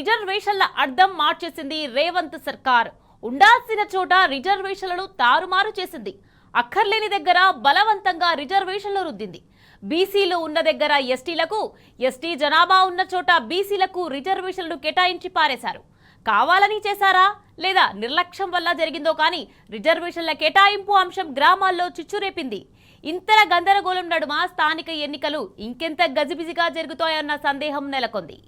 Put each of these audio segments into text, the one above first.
రిజర్వేషన్ల అర్థం మార్చేసింది రేవంత్ సర్కార్. ఉండాల్సిన చోట రిజర్వేషన్లను తారుమారు చేసింది. అక్కర్లేని దగ్గర బలవంతంగా రిజర్వేషన్లు రుద్దింది. బీసీలు ఉన్న దగ్గర ఎస్టీలకు, ఎస్టీ జనాభా ఉన్న చోట బీసీలకు రిజర్వేషన్లు కేటాయించి పారేశారు. కావాలని చేశారా లేదా నిర్లక్ష్యం వల్ల జరిగిందో కానీ రిజర్వేషన్ల కేటాయింపు అంశం గ్రామాల్లో చిచ్చురేపింది. ఇంతల గందరగోళం నడుమ స్థానిక ఎన్నికలు ఇంకెంత గజిబిజిగా జరుగుతాయన్న సందేహం నెలకొంది.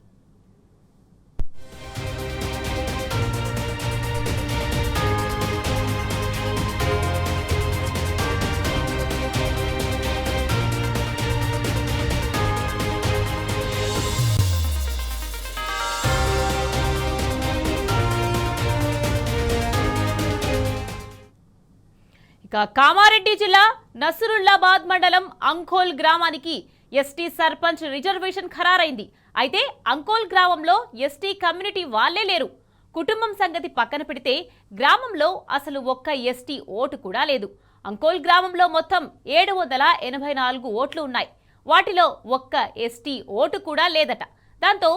కామారెడ్డి జిల్లా నస్రుల్లాబాద్ మండలం అంకోల్ గ్రామానికి ఎస్టీ సర్పంచ్ రిజర్వేషన్ ఖరారైంది. అయితే అంకోల్ గ్రామంలో ఎస్టీ కమ్యూనిటీ వాళ్లే లేరు. కుటుంబం సంగతి పక్కన పెడితే గ్రామంలో అసలు ఒక్క ఎస్టీ ఓటు కూడా లేదు. అంకోల్ గ్రామంలో మొత్తం 784 ఓట్లు ఉన్నాయి. వాటిలో ఒక్క ఎస్టీ ఓటు కూడా లేదట. దాంతో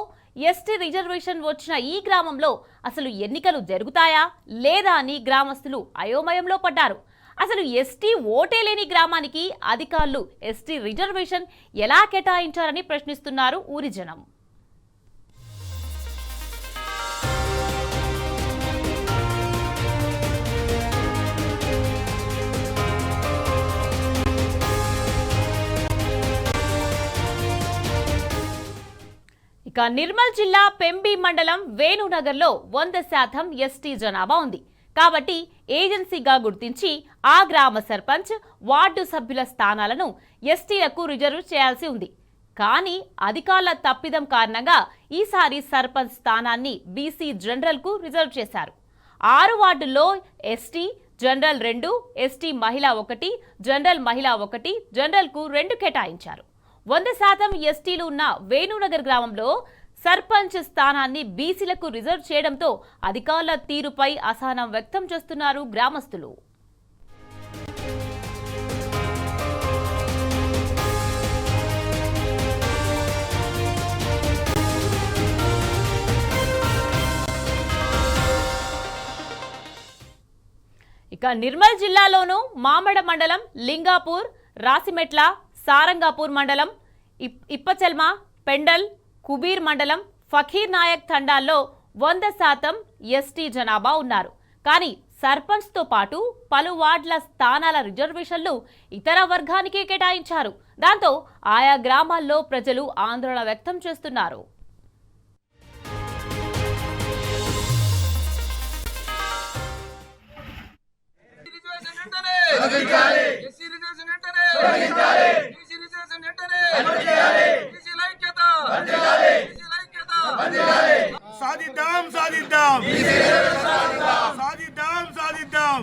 ఎస్టీ రిజర్వేషన్ వచ్చిన ఈ గ్రామంలో అసలు ఎన్నికలు జరుగుతాయా లేదా అని గ్రామస్తులు అయోమయంలో పడ్డారు. అసలు ఎస్టీ ఓటే లేని గ్రామానికి అధికారులు ఎస్టీ రిజర్వేషన్ ఎలా కేటాయించారని ప్రశ్నిస్తున్నారు ఊరి జనం. ఇక నిర్మల్ జిల్లా పెంబి మండలం వేణునగర్లో 100% ఎస్టీ జనాభా ఉంది. కాబట్టి ఏజెన్సీగా గుర్తించి ఆ గ్రామ సర్పంచ్, వార్డు సభ్యుల స్థానాలను ఎస్టీలకు రిజర్వ్ చేయాల్సి ఉంది. కానీ అధికారుల తప్పిదం కారణంగా ఈసారి సర్పంచ్ స్థానాన్ని బీసీ జనరల్కు రిజర్వ్ చేశారు. 6 వార్డుల్లో ఎస్టీ జనరల్ 2, ఎస్టీ మహిళ 1, జనరల్ మహిళ 1, జనరల్కు 2 కేటాయించారు. 100% ఎస్టీలు ఉన్న వేణునగర్ గ్రామంలో సర్పంచ్ స్థానాన్ని బీసీలకు రిజర్వ్ చేయడంతో అధికారుల తీరుపై అసహనం వ్యక్తం చేస్తున్నారు గ్రామస్తులు. ఇక నిర్మల్ జిల్లాలోనూ మామడ మండలం, లింగాపూర్, రాసిమెట్ల, సారంగాపూర్ మండలం, ఇప్పచెల్మ, పెండల్, కుబీర్ మండలం, ఫకీర్ నాయక్ తండాల్లో 100% ఎస్టీ జనాభా ఉన్నారు. కానీ సర్పంచ్తో పాటు పలు వార్డుల స్థానాల రిజర్వేషన్లు ఇతర వర్గానికి కేటాయించారు. దాంతో ఆయా గ్రామాల్లో ప్రజలు ఆందోళన వ్యక్తం చేస్తున్నారు. సాధిద్దాం సాధిద్దాం సాధిద్దాం సాధిద్దాం.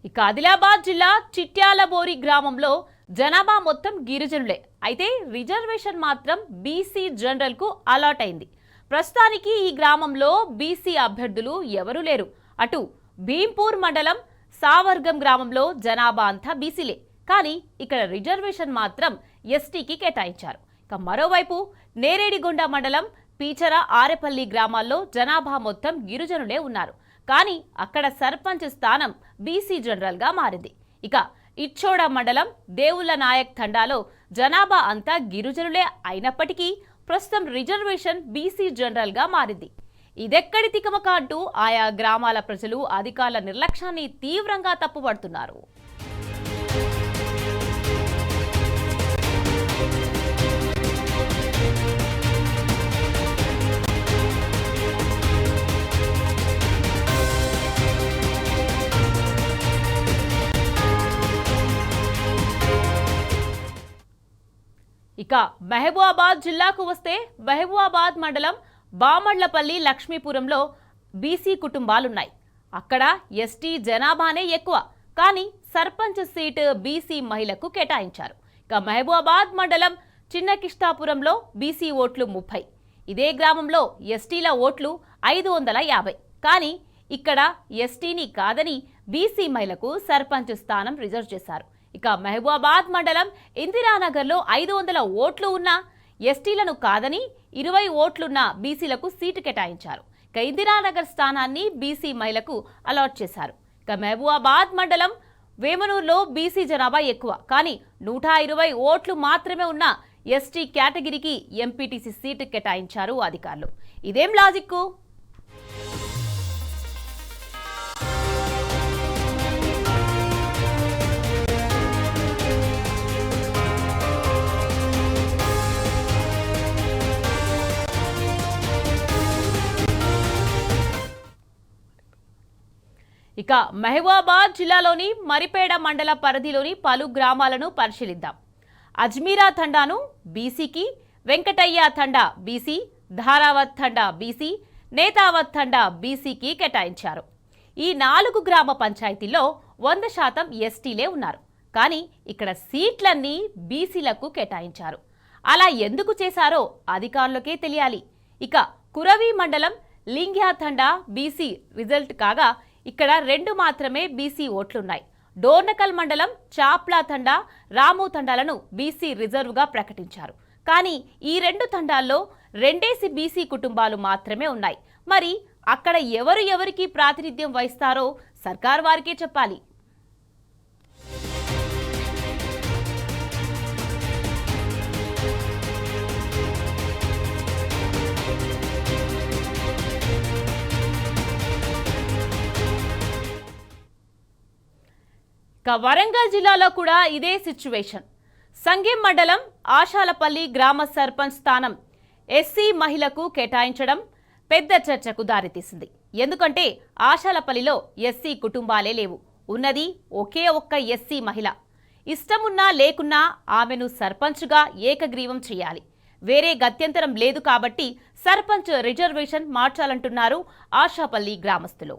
ఇక ఆదిలాబాద్ జిల్లా చిట్యాలబోరి గ్రామంలో జనాభా మొత్తం గిరిజనులే. అయితే రిజర్వేషన్ మాత్రం బీసీ జనరల్ కు అలాట్ అయింది. ప్రస్తుతానికి ఈ గ్రామంలో బీసీ అభ్యర్థులు ఎవరూ లేరు. అటు భీంపూర్ మండలం సావర్గం గ్రామంలో జనాభా అంతా బీసీలే. కానీ ఇక్కడ రిజర్వేషన్ మాత్రం ఎస్టీకి కేటాయించారు. ఇక మరోవైపు నేరేడిగొండ మండలం పీచర, ఆరెపల్లి గ్రామాల్లో జనాభా మొత్తం గిరిజనులే ఉన్నారు. కానీ అక్కడ సర్పంచ్ స్థానం బీసీ జనరల్గా మారింది. ఇక ఇచ్చోడ మండలం దేవుళ్ల నాయక్ తండాలో జనాభా అంతా గిరిజనులే అయినప్పటికీ ప్రస్తుతం రిజర్వేషన్ బీసీ జనరల్గా మారింది. ఇదెక్కడి తికమక అంటూ ఆయా గ్రామాల ప్రజలు అధికారుల నిర్లక్ష్యాన్ని తీవ్రంగా తప్పుపడుతున్నారు. ఇక మహబూబాబాద్ జిల్లాకు వస్తే మహబూబాబాద్ మండలం బామళ్లపల్లి లక్ష్మీపురంలో బీసీ కుటుంబాలున్నాయి. అక్కడ ఎస్టీ జనాభానే ఎక్కువ. కానీ సర్పంచ్ సీటు బీసీ మహిళకు కేటాయించారు. ఇక మహబూబాబాద్ మండలం చిన్నకిష్టాపురంలో బీసీ ఓట్లు 30. ఇదే గ్రామంలో ఎస్టీల ఓట్లు 550. కానీ ఇక్కడ ఎస్టీని కాదని బీసీ మహిళకు సర్పంచ్ స్థానం రిజర్వ్ చేశారు. ఇక మహబూబాబాద్ మండలం ఇందిరానగర్లో 500 ఓట్లు ఉన్నా ఎస్టీలను కాదని 20 ఓట్లున్న బీసీలకు సీటు కేటాయించారు. ఇక ఇందిరానగర్ స్థానాన్ని బీసీ మహిళకు అలాట్ చేశారు. ఇక మహబూబాబాద్ మండలం వేమనూరులో బీసీ జనాభా ఎక్కువ, కానీ 120 ఓట్లు మాత్రమే ఉన్న ఎస్టీ కేటగిరీకి ఎంపీటీసీ సీటు కేటాయించారు అధికారులు. ఇదేం లాజిక్కు? ఇక మహబూబాబాద్ జిల్లాలోని మరిపేడ మండల పరిధిలోని పలు గ్రామాలను పరిశీలిద్దాం. అజ్మీరా తండాను బీసీకి, వెంకటయ్య తండా బీసీ, ధారావత్ తండా బీసీ, నేతావత్ తండా బీసీకి కేటాయించారు. ఈ 4 గ్రామ పంచాయతీల్లో 100% ఎస్టీలే ఉన్నారు. కానీ ఇక్కడ సీట్లన్నీ బీసీలకు కేటాయించారు. అలా ఎందుకు చేశారో అధికారులకే తెలియాలి. ఇక కురవి మండలం లింగ్యా తండా బీసీ రిజల్ట్ కాగా ఇక్కడ 2 మాత్రమే బీసీ ఓట్లున్నాయి. డోర్నకల్ మండలం చాప్లా తండా, రాము తండాలను బీసీ రిజర్వ్గా ప్రకటించారు. కానీ ఈ 2 తండాల్లో 2 బీసీ కుటుంబాలు మాత్రమే ఉన్నాయి. మరి అక్కడ ఎవరికి ప్రాతినిధ్యం వహిస్తారో సర్కార్ వారికే చెప్పాలి. వరంగల్ జిల్లాలో కూడా ఇదే సిచ్యువేషన్. సంగెం మండలం ఆశాలపల్లి గ్రామ సర్పంచ్ స్థానం ఎస్సీ మహిళకు కేటాయించడం పెద్ద చర్చకు దారితీసింది. ఎందుకంటే ఆశాలపల్లిలో ఎస్సీ కుటుంబాలే లేవు. ఉన్నది ఒకే ఒక్క ఎస్సీ మహిళ. ఇష్టమున్నా లేకున్నా ఆమెను సర్పంచ్గా ఏకగ్రీవం చేయాలి. వేరే గత్యంతరం లేదు కాబట్టి సర్పంచ్ రిజర్వేషన్ మార్చాలంటున్నారు ఆశాపల్లి గ్రామస్తులు.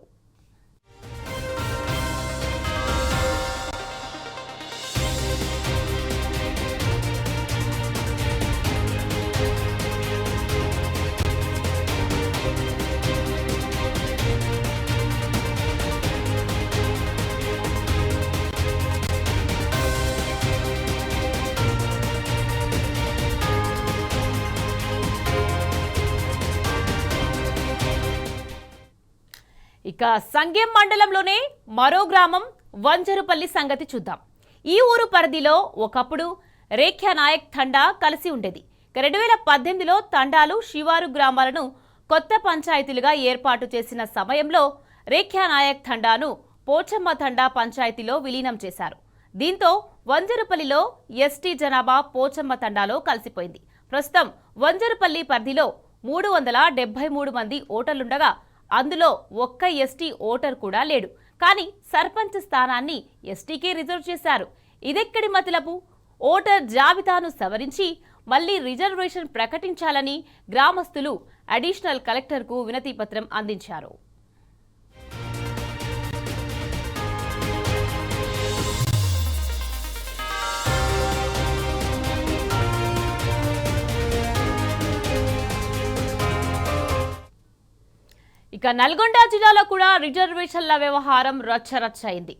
ఇక సంగెం మండలంలోనే మరో గ్రామం వంజరుపల్లి సంగతి చూద్దాం. ఈ ఊరు పరిధిలో ఒకప్పుడు రేఖ్యానాయక్ తండా కలిసి ఉండేది. 2018లో తండాలు శివారు గ్రామాలను కొత్త పంచాయతీలుగా ఏర్పాటు చేసిన సమయంలో రేఖ్యానాయక్ తండాను పోచమ్మ తండా పంచాయతీలో విలీనం చేశారు. దీంతో వంజరుపల్లిలో ఎస్టీ జనాభా పోచమ్మ తండాలో కలిసిపోయింది. ప్రస్తుతం వంజరుపల్లి పరిధిలో 373 మంది ఓటర్లుండగా అందులో ఒక్క ఎస్టీ ఓటర్ కూడా లేడు. కానీ సర్పంచ్ స్థానాన్ని ఎస్టీకే రిజర్వ్ చేశారు. ఇదెక్కడి మతలబు? ఓటర్ జాబితాను సవరించి మళ్లీ రిజర్వేషన్ ప్రకటించాలని గ్రామస్తులు అడిషనల్ కలెక్టర్కు వినతి పత్రం అందించారు. ఇక నల్గొండ జిల్లాలో కూడా రిజర్వేషన్ల వ్యవహారం రచ్చరచ్చయింది.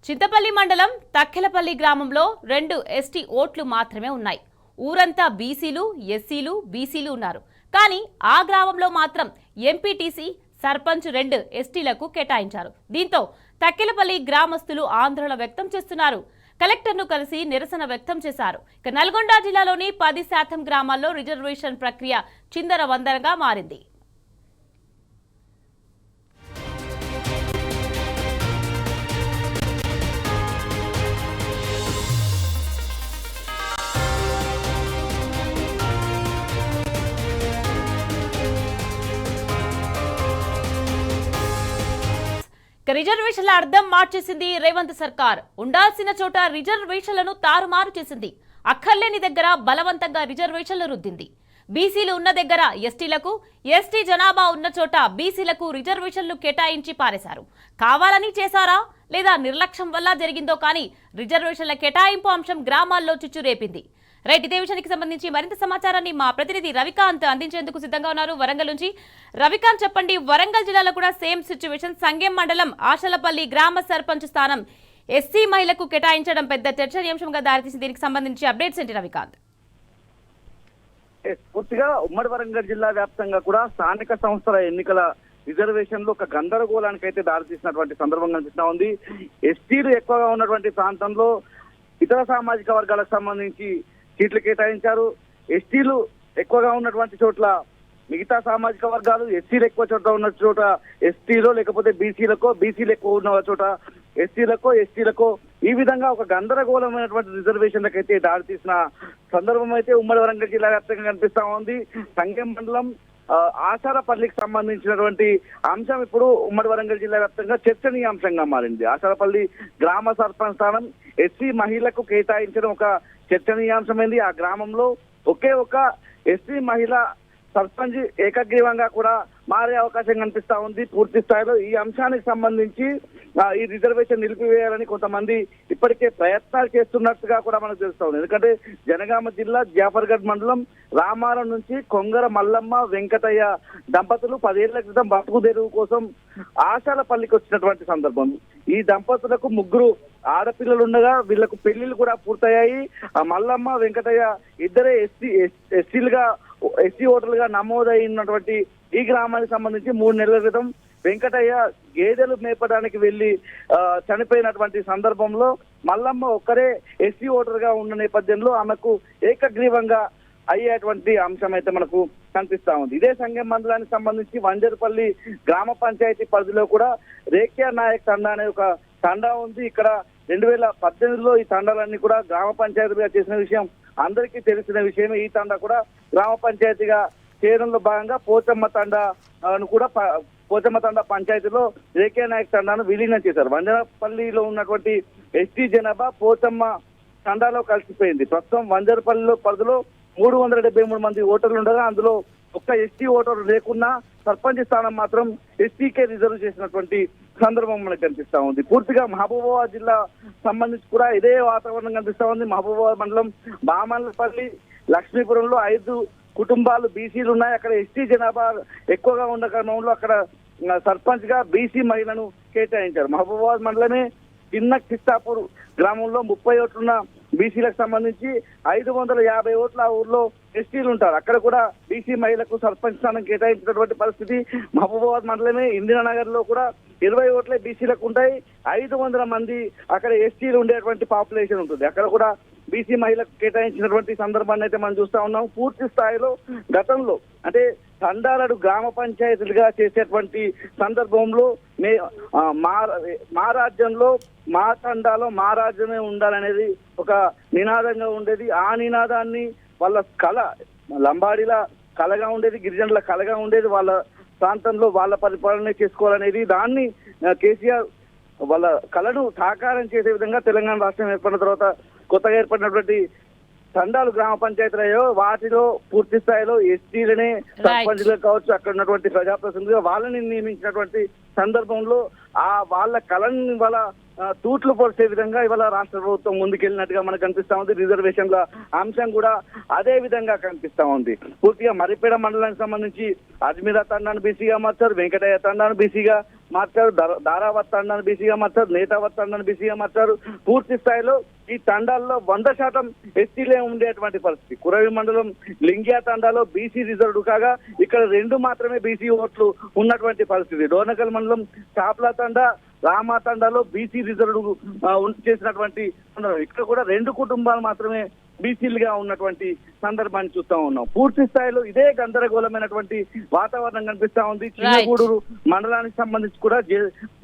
చింతపల్లి మండలం తక్కెలపల్లి గ్రామంలో 2 ఎస్టీ ఓట్లు మాత్రమే ఉన్నాయి. ఊరంతా బీసీలు, ఎస్సీలు, బీసీలు ఉన్నారు. కానీ ఆ గ్రామంలో మాత్రం ఎంపీటీసీ, సర్పంచ్ 2 ఎస్టీలకు కేటాయించారు. దీంతో తక్కెలపల్లి గ్రామస్తులు ఆందోళన వ్యక్తం చేస్తున్నారు. కలెక్టర్ను కలిసి నిరసన వ్యక్తం చేశారు. ఇక నల్గొండ జిల్లాలోని 10% గ్రామాల్లో రిజర్వేషన్ ప్రక్రియ చిందరవందరగా మారింది. రిజర్వేషన్ల అర్థం మార్చేసింది రేవంత్ సర్కార్. ఉండాల్సిన చోట రిజర్వేషన్లను తారుమారు చేసింది. అక్కర్లేని దగ్గర బలవంతంగా రిజర్వేషన్లు రుద్దింది. బీసీలు ఉన్న దగ్గర ఎస్టీలకు, ఎస్టీ జనాభా ఉన్న చోట బీసీలకు రిజర్వేషన్లు కేటాయించి పారేశారు. కావాలని చేశారా లేదా నిర్లక్ష్యం వల్ల జరిగిందో కానీ రిజర్వేషన్ల కేటాయింపు అంశం గ్రామాల్లో చిచ్చురేపింది. రైట్, ఇదే విషయానికి సంబంధించి మరింత సమాచారాన్ని మా ప్రతినిధి రవికాంత్ అందించేందుకు సిద్ధంగా ఉన్నారు వరంగల్ నుంచి. రవికాంత్, చెప్పండి, వరంగల్ జిల్లాలో కూడా సేమ్ సిచ్యువేషన్. సంగెం మండలం ఆశలపల్లి గ్రామ సర్పంచ్ స్థానం ఎస్సీ మహిళకు కేటాయించడం పెద్ద చర్చనీయాంశంగా దారితీసింది. దీనికి సంబంధించి అప్డేట్స్ ఏంటి రవికాంత్? పూర్తిగా ఉమ్మడి వరంగల్ జిల్లా వ్యాప్తంగా కూడా స్థానిక సంస్థల ఎన్నికల రిజర్వేషన్లు ఒక గందరగోళానికి అయితే దారితీసినటువంటి సందర్భం కనిపిస్తా ఉంది. ఎస్టీలు ఎక్కువగా ఉన్నటువంటి ప్రాంతంలో ఇతర సామాజిక వర్గాలకు సంబంధించి సీట్లు కేటాయించారు. ఎస్టీలు ఎక్కువగా ఉన్నటువంటి చోట్ల మిగతా సామాజిక వర్గాలు, ఎస్సీలు ఎక్కువ చోట ఉన్న చోట ఎస్టీలో, లేకపోతే బీసీలు ఎక్కువ ఉన్న చోట ఎస్టీలకో ఈ విధంగా ఒక గందరగోళమైనటువంటి రిజర్వేషన్లకు అయితే దారితీసిన సందర్భం అయితే ఉమ్మడి వరంగల్ జిల్లా వ్యాప్తంగా కనిపిస్తా ఉంది. సంగెం మండలం ఆచారపల్లికి సంబంధించినటువంటి అంశం ఇప్పుడు ఉమ్మడి వరంగల్ జిల్లా వ్యాప్తంగా చర్చనీయాంశంగా మారింది. ఆచారపల్లి గ్రామ సర్పంచ్ స్థానం ఎస్సీ మహిళకు కేటాయించడం ఒక చర్చనీయాంశమైంది. ఆ గ్రామంలో ఒకే ఒక ఎస్సీ మహిళ సర్పంచ్ ఏకగ్రీవంగా కూడా మారే అవకాశం కనిపిస్తా ఉంది. పూర్తి స్థాయిలో ఈ అంశానికి సంబంధించి ఈ రిజర్వేషన్ నిలిపివేయాలని కొంతమంది ఇప్పటికే ప్రయత్నాలు చేస్తున్నట్టుగా కూడా మనకు తెలుస్తా ఉంది. ఎందుకంటే జనగామ జిల్లా జాఫర్గఢ్ మండలం రామారం నుంచి కొంగర మల్లమ్మ వెంకటయ్య దంపతులు 10 ఏళ్ల క్రితం బతుకు తెరువు కోసం ఆశాలపల్లికి వచ్చినటువంటి సందర్భం. ఈ దంపతులకు 3 ఆడపిల్లలు ఉండగా వీళ్లకు పెళ్లిళ్ళు కూడా పూర్తయ్యాయి. మల్లమ్మ వెంకటయ్య ఇద్దరే ఎస్సీ ఓటర్లుగా నమోదైనటువంటి ఈ గ్రామానికి సంబంధించి 3 నెలల క్రితం వెంకటయ్య గేదెలు మేపడానికి వెళ్లి చనిపోయినటువంటి సందర్భంలో మల్లమ్మ ఒక్కరే ఎస్సీ ఓటర్ గా ఉన్న నేపథ్యంలో ఆమెకు ఏకగ్రీవంగా అయ్యేటువంటి అంశం అయితే మనకు కనిపిస్తా ఉంది. ఇదే సంగం మండలానికి సంబంధించి వంజర్పల్లి గ్రామ పంచాయతీ పరిధిలో కూడా రేఖ్యా నాయక్ తండా అనే ఒక తండా ఉంది. ఇక్కడ 2018లో ఈ తండాలన్నీ కూడా గ్రామ పంచాయతీగా చేసిన విషయం అందరికీ తెలిసిన విషయమే. ఈ తండా కూడా గ్రామ పంచాయతీగా చేయడంలో భాగంగా పోచమ్మ తండా పంచాయతీలో రేఖ్యా నాయక్ తండాను విలీనం చేశారు. వంజరపల్లిలో ఉన్నటువంటి ఎస్టీ జనాభా పోచమ్మ తండాలో కలిసిపోయింది. ప్రస్తుతం వంజరపల్లిలో పరిధిలో 373 మంది ఓటర్లు ఉండగా అందులో ఒక్క ఎస్టీ ఓటర్లు లేకున్నా సర్పంచ్ స్థానం మాత్రం ఎస్టీకే రిజర్వ్ చేసినటువంటి సందర్భం మనకు కనిపిస్తా ఉంది. పూర్తిగా మహబూబాబాద్ జిల్లా సంబంధించి కూడా ఇదే వాతావరణం కనిపిస్తా ఉంది. మహబూబాబాద్ మండలం బామన్లపల్లి లక్ష్మీపురంలో 5 కుటుంబాలు బీసీలు ఉన్నాయి. అక్కడ ఎస్టీ జనాభా ఎక్కువగా ఉన్న క్రమంలో అక్కడ సర్పంచ్ గా బీసీ మహిళను కేటాయించారు. మహబూబాబాద్ మండలమే చిన్న కిస్తాపూర్ గ్రామంలో 30 ఓట్లున్న బీసీలకు సంబంధించి 550 ఓట్ల ఆ ఊర్లో ఎస్టీలు ఉంటారు. అక్కడ కూడా బీసీ మహిళకు సర్పంచ్ స్థానం కేటాయించినటువంటి పరిస్థితి. మహబూబాబాద్ మండలమే ఇందిరానగర్ లో కూడా 20 ఓట్లే బీసీలకు ఉంటాయి. 500 మంది అక్కడ ఎస్టీలు ఉండేటువంటి పాపులేషన్ ఉంటుంది. అక్కడ కూడా బీసీ మహిళకు కేటాయించినటువంటి సందర్భాన్ని అయితే మనం చూస్తా ఉన్నాం. పూర్తి స్థాయిలో గతంలో అంటే తండాలను గ్రామ పంచాయతీలుగా చేసేటువంటి సందర్భంలో మా రాజ్యంలో మా తండాలో మా రాజ్యమే ఉండాలనేది ఒక నినాదంగా ఉండేది. ఆ నినాదాన్ని వాళ్ళ కళ లంబాడీల కళగా ఉండేది, గిరిజనుల కళగా ఉండేది. వాళ్ళ ప్రాంతంలో వాళ్ళ పరిపాలన చేసుకోవాలనేది దాన్ని కేసీఆర్ వాళ్ళ కళను సాకారం చేసే విధంగా తెలంగాణ రాష్ట్రం ఏర్పడిన తర్వాత కొత్తగా ఏర్పడినటువంటి తండాలు గ్రామ పంచాయతీలయో వాటిలో పూర్తి స్థాయిలో ఎస్టీలనే సర్పంచ్లు కావచ్చు, అక్కడ ఉన్నటువంటి ప్రజాప్రతినిధులుగా వాళ్ళని నియమించినటువంటి సందర్భంలో వాళ్ళ కళని వాళ్ళ తూట్లు పొడిచే విధంగా ఇవాళ రాష్ట్ర ప్రభుత్వం ముందుకెళ్ళినట్టుగా మనకు కనిపిస్తా ఉంది. రిజర్వేషన్ల అంశం కూడా అదే విధంగా కనిపిస్తా ఉంది. పూర్తిగా మరిపేడ మండలానికి సంబంధించి అజ్మీరా తండాను బీసీగా మార్చారు, వెంకటయ్య తండాను బీసీగా మార్చారు, దారావత్ తండాను బీసీగా మార్చారు, నేతావత్ తండాను బీసీగా మార్చారు. పూర్తి స్థాయిలో ఈ తండాల్లో 100% ఎస్టీలే ఉండేటువంటి పరిస్థితి. కురవి మండలం లింగియా తండాలో బీసీ రిజర్వ్డ్ కాగా ఇక్కడ 2 మాత్రమే బీసీ ఓట్లు ఉన్నటువంటి పరిస్థితి. డోర్నకల్ మండలం చాప్లా తండా రామా తండాలో బీసీ రిజర్వ్డ్ చేసినటువంటి ఇక్కడ కూడా 2 కుటుంబాలు మాత్రమే బీసీలుగా ఉన్నటువంటి సందర్భాన్ని చూస్తా ఉన్నాం. పూర్తి స్థాయిలో ఇదే గందరగోళమైనటువంటి వాతావరణం కనిపిస్తా ఉంది. చిన్నగూడూరు మండలానికి సంబంధించి కూడా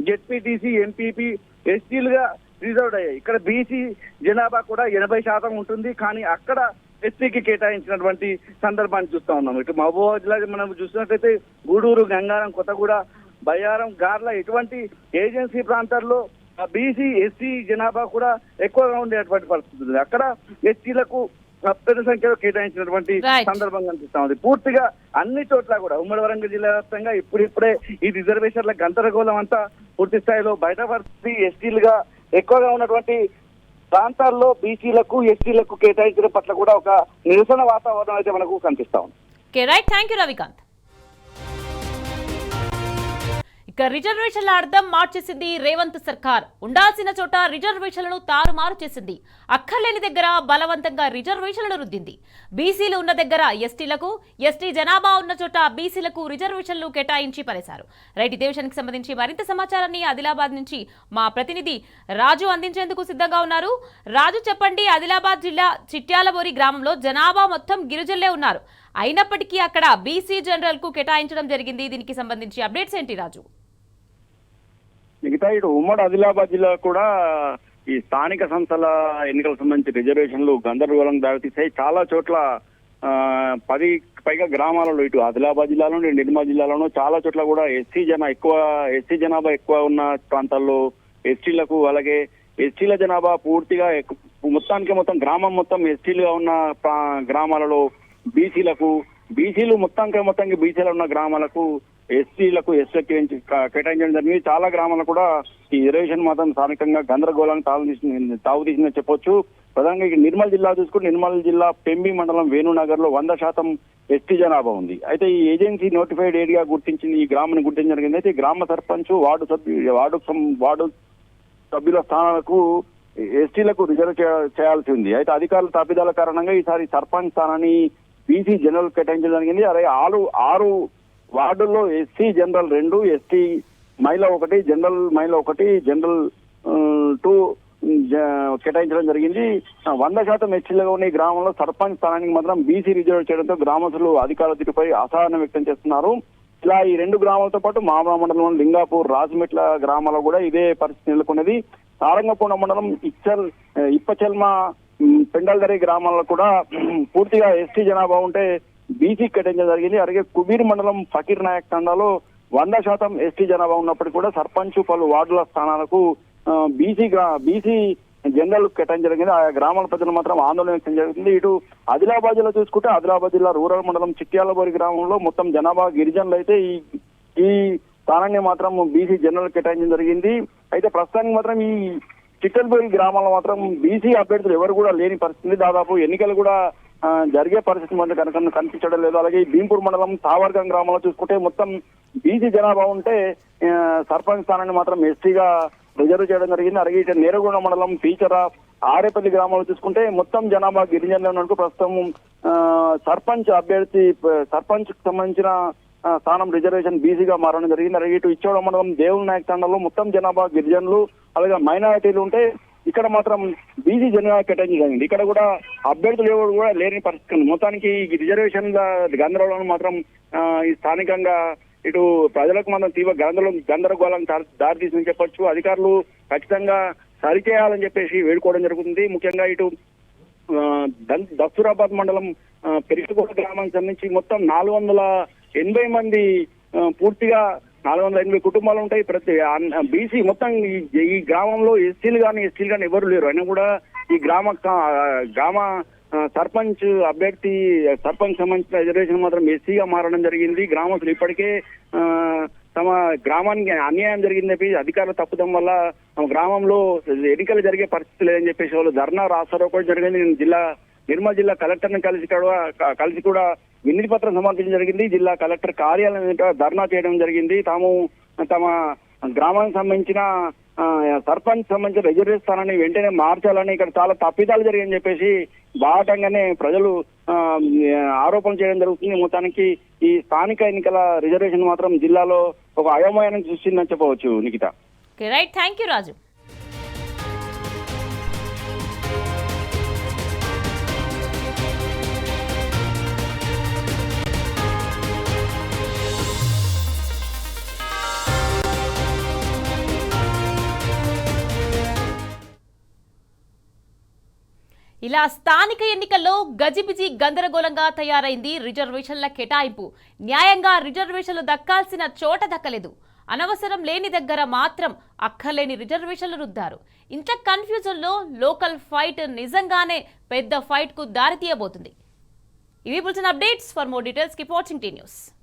జెడ్పీటీసీ ఎంపీపీ ఎస్టీలుగా రిజర్వ్డ్ అయ్యాయి. ఇక్కడ బీసీ జనాభా కూడా 80% ఉంటుంది, కానీ అక్కడ ఎస్టీకి కేటాయించినటువంటి సందర్భాన్ని చూస్తా ఉన్నాం. ఇటు మహబూబాబాద్ జిల్లా మనం చూసినట్లయితే గూడూరు, గంగారం, కొత్తగూడ, బయ్యారం, గార్ల ఇటువంటి ఏజెన్సీ ప్రాంతాల్లో బీసీ ఎస్సీ జనాభా కూడా ఎక్కువగా ఉండేటువంటి పరిస్థితి ఉంది. అక్కడ ఎస్టీలకు పెద్ద సంఖ్యలో కేటాయించినటువంటి సందర్భం కనిపిస్తా ఉంది. పూర్తిగా అన్ని చోట్ల కూడా ఉమ్మడి వరంగల్ జిల్లా వ్యాప్తంగా ఇప్పుడిప్పుడే ఈ రిజర్వేషన్ల గందరగోళం అంతా పూర్తి స్థాయిలో బయటపడుతుంది. ఎస్టీలుగా ఎక్కువగా ఉన్నటువంటి ప్రాంతాల్లో బీసీలకు ఎస్టీలకు కేటాయించడం పట్ల కూడా ఒక నిరసన వాతావరణం అయితే మనకు కనిపిస్తా ఉంది. Thank you Ravikant. ఇక రిజర్వేషన్ల అర్థం మార్చేసింది రేవంత్ సర్కార్. ఉండాల్సిన చోట రిజర్వేషన్లను తారుమారు చేసింది. అక్కర్లేని దగ్గర బలవంతంగా రిజర్వేషన్లను రుద్దింది. బీసీలు ఉన్న దగ్గర ఎస్టీలకు, ఎస్టీ జనాభా ఉన్న చోట బీసీలకు రిజర్వేషన్లు కేటాయించి పరేశారు. రైట్, ఇదే విషయానికి సంబంధించి మరింత సమాచారాన్ని ఆదిలాబాద్ నుంచి మా ప్రతినిధి రాజు అందించేందుకు సిద్ధంగా ఉన్నారు. రాజు, చెప్పండి, ఆదిలాబాద్ జిల్లా చిట్యాలబోరి గ్రామంలో జనాభా మొత్తం గిరిజనులే ఉన్నారు. అయినప్పటికీ అక్కడ బీసీ జనరల్ కు కేటాయించడం జరిగింది. దీనికి సంబంధించి అప్డేట్స్ ఏంటి రాజు? మిగతా ఇటు ఉమ్మడి ఆదిలాబాద్ జిల్లా కూడా ఈ స్థానిక సంస్థల ఎన్నికలకు సంబంధించి రిజర్వేషన్లు గందరగోళం దారితీసాయి. చాలా చోట్ల 10 పైగా గ్రామాలలో ఇటు ఆదిలాబాద్ జిల్లాలోను, నిర్మల్ జిల్లాలోను చాలా చోట్ల కూడా ఎస్సీ జనాభా ఎక్కువ ఉన్న ప్రాంతాల్లో ఎస్టీలకు, అలాగే ఎస్టీల జనాభా పూర్తిగా మొత్తం గ్రామం మొత్తం ఎస్టీలుగా ఉన్న గ్రామాలలో బీసీలు మొత్తానికి బీసీలు ఉన్న గ్రామాలకు ఎస్టీలకు కేటాయించడం జరిగింది. చాలా గ్రామాలు కూడా ఈ రిజర్వేషన్ మాత్రం స్థానికంగా గందరగోళానికి తావుతీసిందని చెప్పొచ్చు. ప్రధానంగా నిర్మల్ జిల్లా చూసుకుంటే నిర్మల్ జిల్లా పెంబి మండలం వేణునగర్ లో 100% ఎస్టీ జనాభా ఉంది. అయితే ఈ ఏజెన్సీ నోటిఫైడ్ ఏరియా గుర్తించింది, ఈ గ్రామాన్ని గుర్తించడం జరిగింది. అయితే గ్రామ సర్పంచ్, వార్డు సభ్యుల స్థానాలకు ఎస్టీలకు రిజర్వ్ చేయాల్సి ఉంది. అయితే అధికారుల తప్పిదాల కారణంగా ఈసారి సర్పంచ్ స్థానాన్ని బీసీ జనరల్ కేటాయించడం జరిగింది. అలాగే 6 వార్డుల్లో ఎస్సీ జనరల్ 2, ఎస్టీ మహిళ 1, జనరల్ మహిళ 1, జనరల్ 2 కేటాయించడం జరిగింది. 100% ఎస్టీలుగా ఉన్న ఈ గ్రామంలో సర్పంచ్ స్థానానికి మాత్రం బీసీ రిజర్వ్ చేయడంతో గ్రామస్తులు అధికారుల తీరుపై అసహనం వ్యక్తం చేస్తున్నారు. ఇలా ఈ 2 గ్రామాలతో పాటు మామా మండలం, లింగాపూర్, రాజమెట్ల గ్రామాల్లో కూడా ఇదే పరిస్థితి నెలకొన్నది. సారంగపూర్ణ మండలం, ఇప్పచెల్మ, పెండల్దరి గ్రామాల్లో కూడా పూర్తిగా ఎస్టీ జనాభా ఉంటే బీసీ కేటాయించడం జరిగింది. అలాగే కుబీర్ మండలం ఫకీర్ నాయక్ తండాలో 100% ఎస్టీ జనాభా ఉన్నప్పటికీ కూడా సర్పంచ్, పలు వార్డుల స్థానాలకు బీసీ జనరల్ కేటాయించడం జరిగింది. ఆ గ్రామాల ప్రజలు మాత్రం ఆందోళన వ్యక్తం జరుగుతుంది. ఇటు ఆదిలాబాద్ జిల్లా చూసుకుంటే ఆదిలాబాద్ జిల్లా రూరల్ మండలం చిట్యాలబోరి గ్రామంలో మొత్తం జనాభా గిరిజనులు అయితే ఈ స్థానాన్ని మాత్రం బీసీ జనరల్ కేటాయించడం జరిగింది. అయితే ప్రస్తుతానికి మాత్రం ఈ చిట్టల్బోరి గ్రామాల్లో మాత్రం బీసీ అభ్యర్థులు ఎవరు కూడా లేని పరిస్థితి. దాదాపు ఎన్నికలు కూడా జరిగే పరిస్థితి మాత్రం కనిపించడం లేదు. అలాగే భీంపూర్ మండలం తావర్గం గ్రామంలో చూసుకుంటే మొత్తం బీసీ జనాభా ఉంటే సర్పంచ్ స్థానాన్ని మాత్రం ఎస్టీగా రిజర్వ్ చేయడం జరిగింది. అలాగే ఇటు నేరగొండ మండలం పీచర, ఆరేపల్లి గ్రామాలు చూసుకుంటే మొత్తం జనాభా గిరిజనులకు ప్రస్తుతం సర్పంచ్ కు సంబంధించిన స్థానం రిజర్వేషన్ బీసీగా మారడం జరిగింది. అలాగే ఇటు ఇచ్చోడ మండలం దేవుల నాయక్ తండాలో మొత్తం జనాభా గిరిజనులు, అలాగే మైనారిటీలు ఉంటే ఇక్కడ మాత్రం బీసీ జనాభా కేటాయించడం జరిగింది. ఇక్కడ కూడా అభ్యర్థులు ఎవరు కూడా లేని పరిస్థితి. మొత్తానికి ఈ రిజర్వేషన్ల గందరగోళం మాత్రం ఈ స్థానికంగా ఇటు ప్రజలకు మాత్రం తీవ్ర గందరగోళం దారితీసిందని చెప్పొచ్చు. అధికారులు ఖచ్చితంగా సరిచేయాలని చెప్పేసి వేడుకోవడం జరుగుతుంది. ముఖ్యంగా ఇటు దస్తూరాబాద్ మండలం పెరిగిగూడ గ్రామానికి సంబంధించి మొత్తం 480 మంది, పూర్తిగా 480 కుటుంబాలు ఉంటాయి. ప్రతి బీసీ మొత్తం ఈ గ్రామంలో ఎస్టీలు కానీ ఎవరు లేరు. అయినా కూడా ఈ గ్రామ సర్పంచ్ సంబంధించిన రిజర్వేషన్ మాత్రం ఎస్సీగా మారడం జరిగింది. గ్రామస్తులు ఇప్పటికే తమ గ్రామానికి అన్యాయం జరిగిందని చెప్పి అధికారుల తప్పుదం వల్ల తమ గ్రామంలో ఎన్నికలు జరిగే పరిస్థితి లేదని చెప్పేసి వాళ్ళు ధర్నా రాస్తారోకోవడం జరిగింది. నిర్మల్ జిల్లా కలెక్టర్ని కలిసి కూడా వినతి పత్రం సమర్పించడం జరిగింది. జిల్లా కలెక్టర్ కార్యాలయం ధర్నా చేయడం జరిగింది. తమ గ్రామానికి సంబంధించిన సర్పంచ్ సంబంధించిన రిజర్వేషన్ స్థానాన్ని వెంటనే మార్చాలని, ఇక్కడ చాలా తప్పిదాలు జరిగాయని చెప్పేసి బాటంగానే ప్రజలు ఆరోపణలు చేయడం జరుగుతుంది. మొత్తానికి ఈ స్థానిక ఎన్నికల రిజర్వేషన్ మాత్రం జిల్లాలో ఒక అయోమయాన్ని సృష్టిందని చెప్పవచ్చు. నిఖిత, రైట్, థ్యాంక్ యూ రాజు. ఇలా స్థానిక ఎన్నికల్లో గజిబిజి గందరగోళంగా తయారైంది రిజర్వేషన్ల కేటాయింపు. న్యాయంగా రిజర్వేషన్లు దక్కాల్సిన చోట దక్కలేదు. అనవసరం లేని దగ్గర మాత్రం అక్కర్లేని రిజర్వేషన్లు రుద్దారు. ఇంత కన్ఫ్యూజన్ లో లోకల్ ఫైట్ నిజంగానే పెద్ద ఫైట్ కు దారితీయబోతుంది. ఇవి bulletin updates. For more details keep watching tea news.